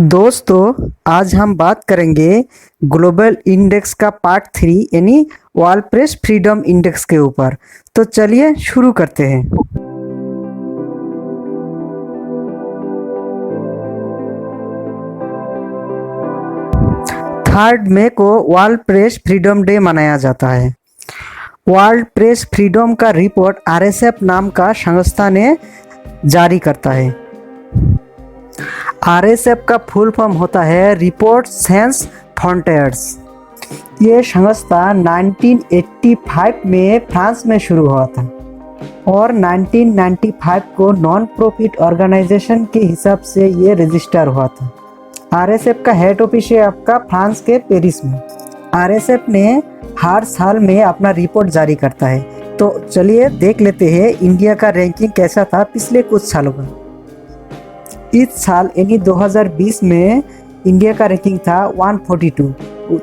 दोस्तों, आज हम बात करेंगे ग्लोबल इंडेक्स का पार्ट 3 यानी वर्ल्ड प्रेस फ्रीडम इंडेक्स के ऊपर। तो चलिए शुरू करते हैं। 3 मई को वर्ल्ड प्रेस फ्रीडम डे मनाया जाता है। वर्ल्ड प्रेस फ्रीडम का रिपोर्ट आरएसएफ नाम का संस्था ने जारी करता है। आरएसएफ का फुल फॉर्म होता है रिपोर्ट सेंस फ्रंटियर्स। ये संस्था 1985 में फ्रांस में शुरू हुआ था और 1995 को नॉन प्रॉफिट ऑर्गेनाइजेशन के हिसाब से ये रजिस्टर हुआ था। आरएसएफ का हेड ऑफिस है आपका फ्रांस के पेरिस में। आरएसएफ ने हर साल में अपना रिपोर्ट जारी करता है। तो चलिए देख लेते हैं इंडिया का रैंकिंग कैसा था पिछले कुछ सालों का। इस साल यानी 2020 में इंडिया का रैंकिंग था 142,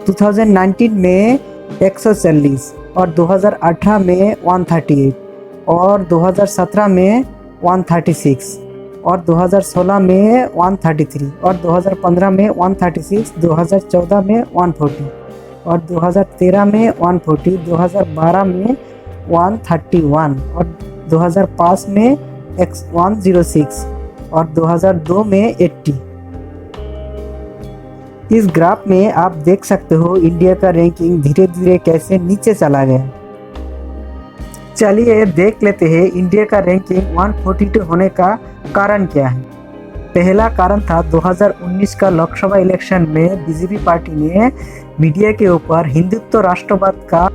2019 में 140 और 2018 में 138 और 2017 में 136 और 2016 में 133 और 2015 में 136, 2014 में 140 और 2013 में 140, 2012 में 131 और 2005 में 106 और 2002 में 80। इस ग्राफ में आप देख सकते हो इंडिया का रैंकिंग धीरे धीरे कैसे नीचे चला गया। चलिए देख लेते हैं इंडिया का रैंकिंग 142 होने का कारण क्या है। पहला कारण था 2019 का लोकसभा इलेक्शन में बीजेपी पार्टी ने मीडिया के ऊपर हिंदुत्व राष्ट्रवाद का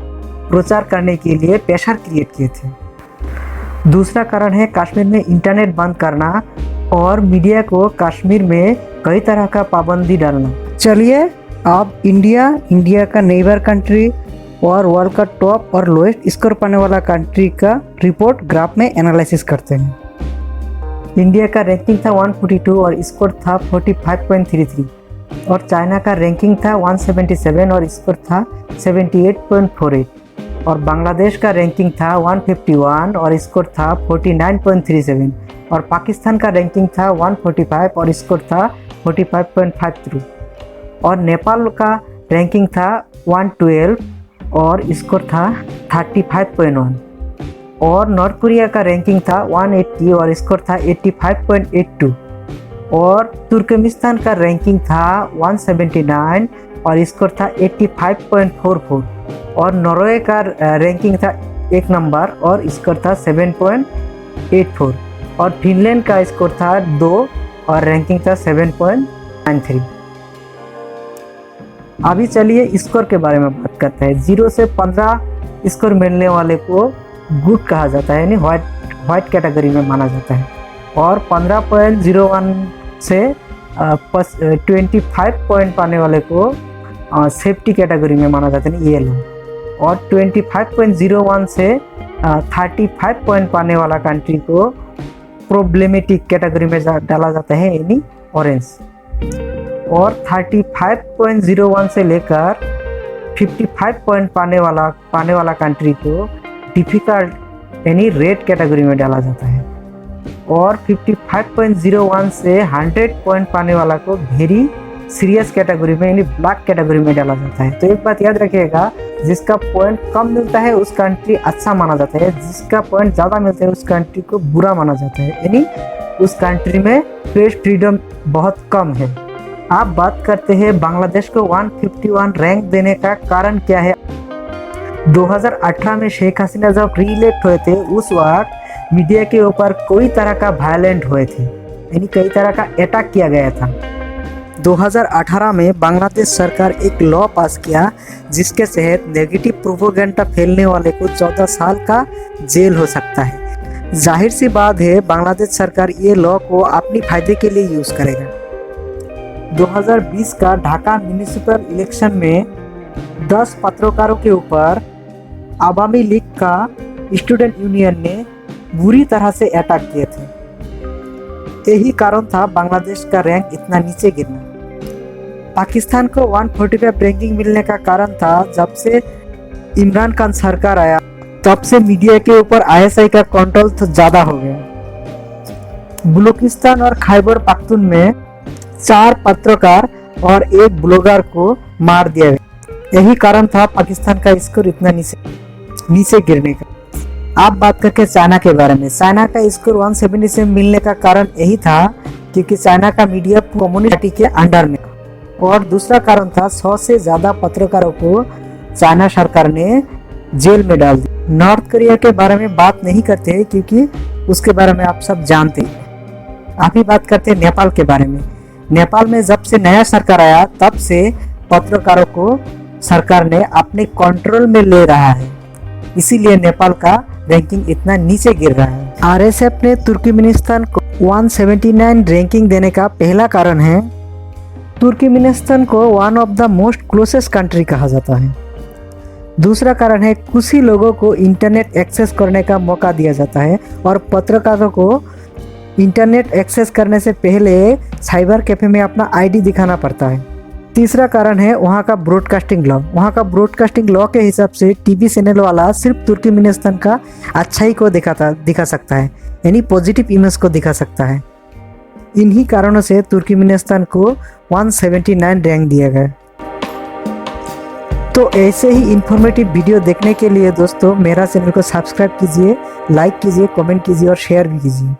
प्रचार करने के लिए प्रेशर क्रिएट किए थे। दूसरा कारण है कश्मीर में इंटरनेट बंद करना और मीडिया को कश्मीर में कई तरह का पाबंदी डालना। चलिए आप इंडिया का नेबर कंट्री और वर्ल्ड का टॉप और लोएस्ट स्कोर पाने वाला कंट्री का रिपोर्ट ग्राफ में एनालिसिस करते हैं। इंडिया का रैंकिंग था 142 और स्कोर था 45.33 और चाइना का रैंकिंग था 177 और स्कोर था 78.48 और बांग्लादेश का रैंकिंग था 151 और स्कोर था 49.37 और पाकिस्तान का रैंकिंग था 145 और स्कोर था 45.53 और नेपाल का रैंकिंग था 112 और स्कोर था 35.1 और नॉर्थ कोरिया का रैंकिंग था 180 और स्कोर था 85.82 और तुर्कमेनिस्तान का रैंकिंग था 179 और स्कोर था 85.44 और नॉर्वे का रैंकिंग था 1 नंबर और स्कोर था 7.84 और फिनलैंड का स्कोर था 2 और रैंकिंग था 7.93। अभी चलिए स्कोर के बारे में बात करते हैं। 0 से 15 स्कोर मिलने वाले को गुड कहा जाता है यानी व्हाइट कैटेगरी में माना जाता है और 15.01 से 25 पॉइंट पाने वाले को सेफ्टी कैटेगरी में माना जाता है येलो और 25.01 से 35 पॉइंट पाने वाला कंट्री को प्रॉब्लमेटिक कैटेगरी में डाला जाता है यानी ऑरेंज और 35.01 से लेकर 55 पॉइंट पाने वाला कंट्री को डिफिकल्ट यानी रेड कैटेगरी में डाला जाता है और 55.01 से 100 पॉइंट पाने वाला को वेरी सीरियस कैटेगरी में यानी ब्लैक कैटेगरी में डाला जाता है। तो एक बात याद रखिएगा, जिसका पॉइंट कम मिलता है उस कंट्री अच्छा माना जाता है, जिसका पॉइंट ज़्यादा मिलता है उस कंट्री को बुरा माना जाता है यानी उस कंट्री में प्रेस फ्रीडम बहुत कम है। आप बात करते हैं बांग्लादेश को 151 रैंक देने का कारण क्या है। 2018 में शेख हसीना जब रीइलेक्ट हुए थे उस वक्त मीडिया के ऊपर कोई तरह का वायलेंट हुए थे यानी कई तरह का अटैक किया गया था। 2018 में बांग्लादेश सरकार एक लॉ पास किया जिसके तहत नेगेटिव प्रोपेगेंडा फैलने वाले को 14 साल का जेल हो सकता है। जाहिर सी बात है बांग्लादेश सरकार ये लॉ को अपनी फायदे के लिए यूज़ करेगा। 2020 का ढाका म्युनिसिपल इलेक्शन में 10 पत्रकारों के ऊपर आवामी लीग का स्टूडेंट यूनियन ने बुरी तरह से अटैक किए थे। यही कारण था बांग्लादेश का रैंक इतना नीचे गिरना। पाकिस्तान को 145 रैंकिंग मिलने का कारण था जब से इमरान खान सरकार आया तब से मीडिया के ऊपर आईएसआई का कंट्रोल तो ज़्यादा हो गया। बलूचिस्तान और खैबर पख्तून में 4 पत्रकार और 1 ब्लॉगर को मार दिया गया। यही कारण था पाकिस्तान का स्कोर इतना नीचे गिरने का। आप बात करके चाइना के बारे में। चाइना का स्कोर 170 से मिलने का कारण यही था क्योंकि चाइना का मीडिया कम्युनिस्ट पार्टी के अंडर में, और दूसरा कारण था 100 से ज्यादा पत्रकारों को चाइना सरकार ने जेल में डाल दिया। नॉर्थ कोरिया के बारे में बात नहीं करते क्योंकि उसके बारे में आप सब जानते हैं। अभी बात करते हैं नेपाल के बारे में। नेपाल में जब से नया सरकार आया तब से पत्रकारों को सरकार ने अपने कंट्रोल में ले रहा है, इसीलिए नेपाल का रैंकिंग इतना नीचे गिर रहा है। आरएसएफ ने तुर्कमेनिस्तान को 179 रैंकिंग देने का पहला कारण है, तुर्कमेनिस्तान को one of the most closest country कहा जाता है। दूसरा कारण है कुछ ही लोगों को इंटरनेट एक्सेस करने का मौका दिया जाता है और पत्रकारों को इंटरनेट एक्सेस करने से पहले साइबर कैफे में अपना आईडी दिखाना पड़ता है। तीसरा कारण है वहाँ का ब्रॉडकास्टिंग लॉ। वहाँ का ब्रॉडकास्टिंग लॉ के हिसाब से टीवी चैनल वाला सिर्फ तुर्कमेनिस्तान का अच्छाई को दिखा सकता है, यानी पॉजिटिव इमेज को दिखा सकता है। इन्हीं कारणों से तुर्कमेनिस्तान को 179 रैंक दिया गया। तो ऐसे ही इंफॉर्मेटिव वीडियो देखने के लिए दोस्तों मेरा चैनल को सब्सक्राइब कीजिए, लाइक कीजिए, कमेंट कीजिए और शेयर भी कीजिए।